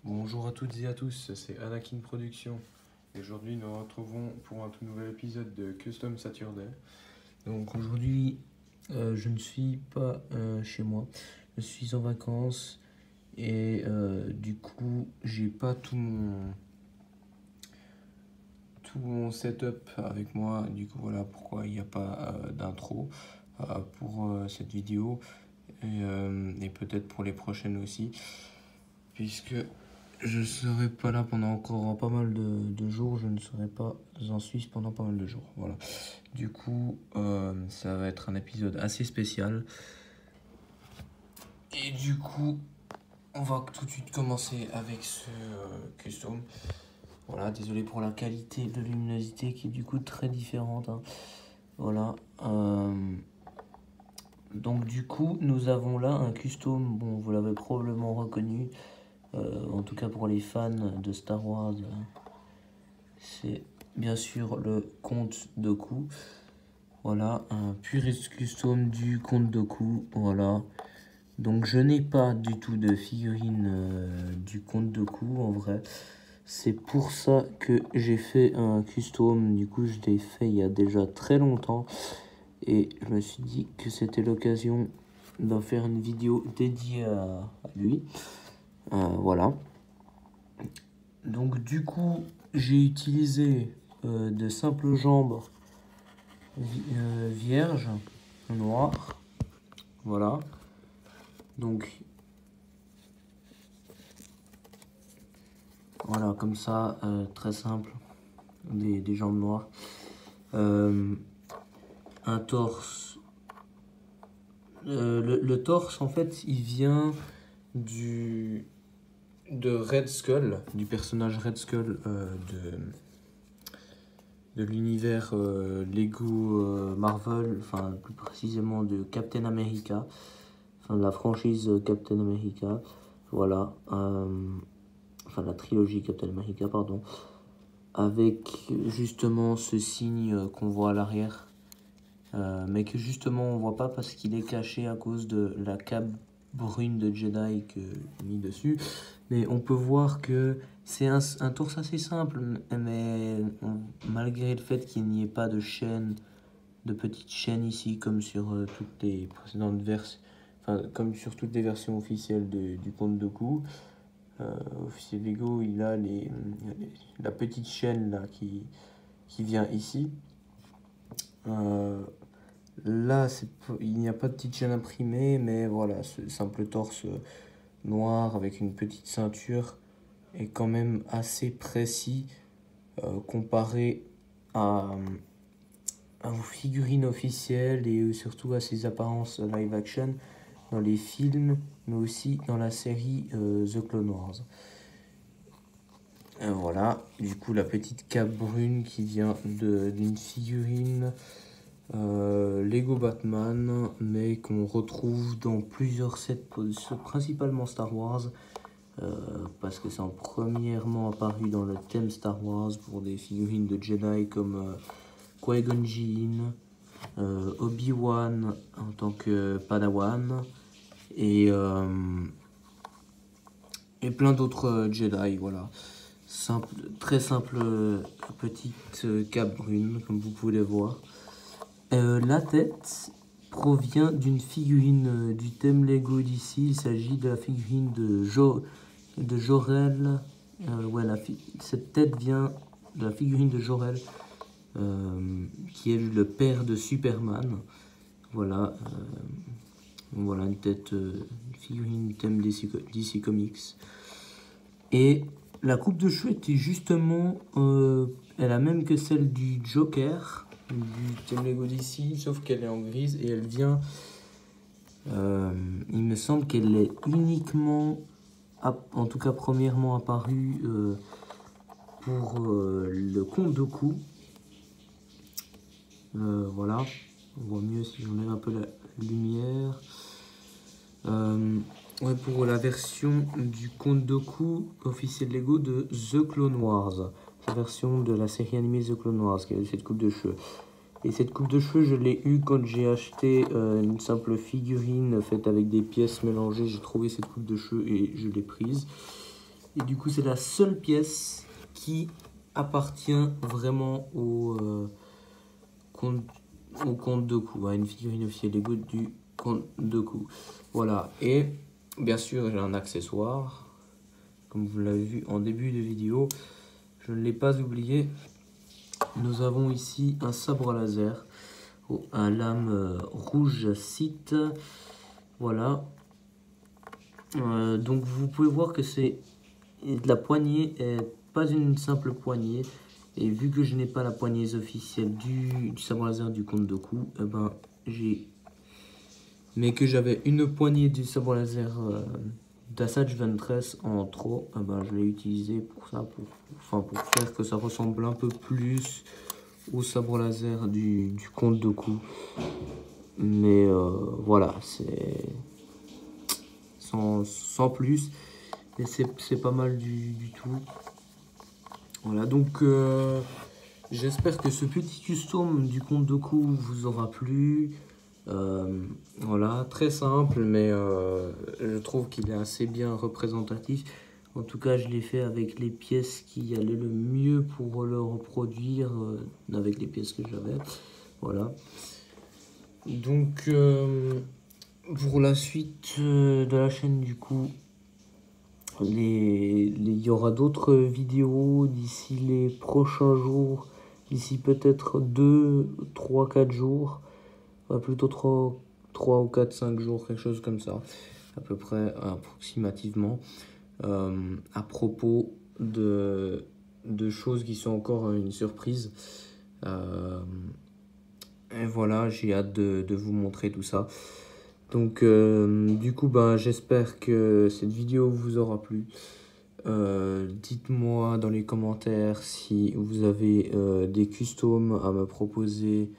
Bonjour à toutes et à tous, c'est Anakin Productions. Et aujourd'hui, nous nous retrouvons pour un tout nouvel épisode de Custom Saturday. Donc aujourd'hui, je ne suis pas chez moi, je suis en vacances et du coup, j'ai pas tout mon setup avec moi. Du coup, voilà pourquoi il n'y a pas d'intro pour cette vidéo et peut-être pour les prochaines aussi, puisque je serai pas là pendant encore pas mal de jours. Je ne serai pas en Suisse pendant pas mal de jours. Voilà. Du coup, ça va être un épisode assez spécial. Et du coup, on va tout de suite commencer avec ce custom. Voilà, désolé pour la qualité de luminosité qui est du coup très différente, hein. Voilà. Donc du coup, nous avons là un custom. Bon, vous l'avez probablement reconnu. En tout cas pour les fans de Star Wars, c'est bien sûr le Comte Dooku. Voilà, un puriste custom du Comte Dooku. Voilà. Donc je n'ai pas du tout de figurine du Comte Dooku en vrai. C'est pour ça que j'ai fait un custom. Du coup, je l'ai fait il y a déjà très longtemps. Et je me suis dit que c'était l'occasion d'en faire une vidéo dédiée à lui. Voilà. Donc du coup, j'ai utilisé de simples jambes vierges, noires. Voilà. Donc voilà, comme ça, très simple. Des jambes noires. Un torse. Le torse, en fait, il vient de Red Skull, du personnage Red Skull de l'univers Lego Marvel, enfin plus précisément de Captain America, enfin de la franchise Captain America, voilà, enfin la trilogie Captain America, pardon, avec justement ce signe qu'on voit à l'arrière, mais que justement on voit pas parce qu'il est caché à cause de la cape brune de Jedi que j'ai mis dessus. Mais on peut voir que c'est un torse assez simple, mais malgré le fait qu'il n'y ait pas de chaîne, de petites chaînes ici, comme sur toutes les précédentes versions, enfin, comme sur toutes les versions officielles du Comte Dooku, officiel Lego, il a la petite chaîne là qui vient ici. Là, il n'y a pas de petite chaîne imprimée, mais voilà, ce simple torse noir avec une petite ceinture est quand même assez précis comparé à vos figurines officielles et surtout à ses apparences live action dans les films, mais aussi dans la série The Clone Wars. Voilà, du coup la petite cape brune qui vient d'une figurine Lego Batman, mais qu'on retrouve dans plusieurs sets, principalement Star Wars, parce que c'est premièrement apparu dans le thème Star Wars pour des figurines de Jedi comme Qui-Gon Jinn, Obi-Wan en tant que Padawan, et plein d'autres Jedi, voilà. Très simple petite cape brune, comme vous pouvez le voir. La tête provient d'une figurine du thème Lego d'ici. Il s'agit de la figurine de Jor-El. Cette tête vient de la figurine de Jor-El, qui est le père de Superman. Voilà, voilà une tête, figurine du thème DC Comics. Et la coupe de cheveux était justement est la même que celle du Joker du thème Lego DC, sauf qu'elle est en grise et elle vient, il me semble qu'elle est uniquement, en tout cas premièrement apparue pour le Comte Dooku. Voilà, on voit mieux si j'enlève un peu la lumière. Ouais, pour la version du Comte Dooku officiel Lego de The Clone Wars, la version de la série animée The Clone Wars, qui a cette coupe de cheveux. Et cette coupe de cheveux, je l'ai eue quand j'ai acheté une simple figurine faite avec des pièces mélangées. J'ai trouvé cette coupe de cheveux et je l'ai prise. Et du coup, c'est la seule pièce qui appartient vraiment compte, au compte de coup, à une figurine officielle Lego du compte de coup. Voilà, et bien sûr, j'ai un accessoire, comme vous l'avez vu en début de vidéo, je ne l'ai pas oublié. Nous avons ici un sabre laser, un lame rouge cite, voilà. Donc vous pouvez voir que c'est la poignée est pas une simple poignée, et vu que je n'ai pas la poignée officielle du sabre laser du compte de coup, eh ben mais que j'avais une poignée du sabre laser d'Asajj Ventress en trop, eh ben je l'ai utilisé pour ça, pour faire que ça ressemble un peu plus au sabre laser du compte de coup. Mais voilà, c'est sans plus, et c'est pas mal du tout. Voilà, donc j'espère que ce petit custom du compte de coup vous aura plu. Voilà, très simple, mais je trouve qu'il est assez bien représentatif. En tout cas, je l'ai fait avec les pièces qui allaient le mieux pour le reproduire, avec les pièces que j'avais. Voilà. Donc, pour la suite de la chaîne, du coup, il y aura d'autres vidéos d'ici les prochains jours, d'ici peut-être 2, 3, 4 jours, plutôt 3 ou 4, 5 jours, quelque chose comme ça, à peu près approximativement, à propos de choses qui sont encore une surprise. Et voilà, j'ai hâte de vous montrer tout ça. Donc du coup, j'espère que cette vidéo vous aura plu. Dites-moi dans les commentaires si vous avez des customs à me proposer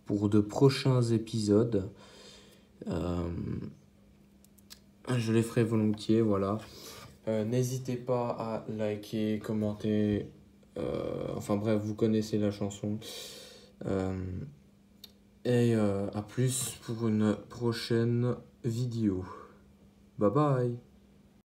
pour de prochains épisodes. Je les ferai volontiers, voilà. N'hésitez pas à liker, commenter. Enfin bref, vous connaissez la chanson. Et à plus pour une prochaine vidéo. Bye bye.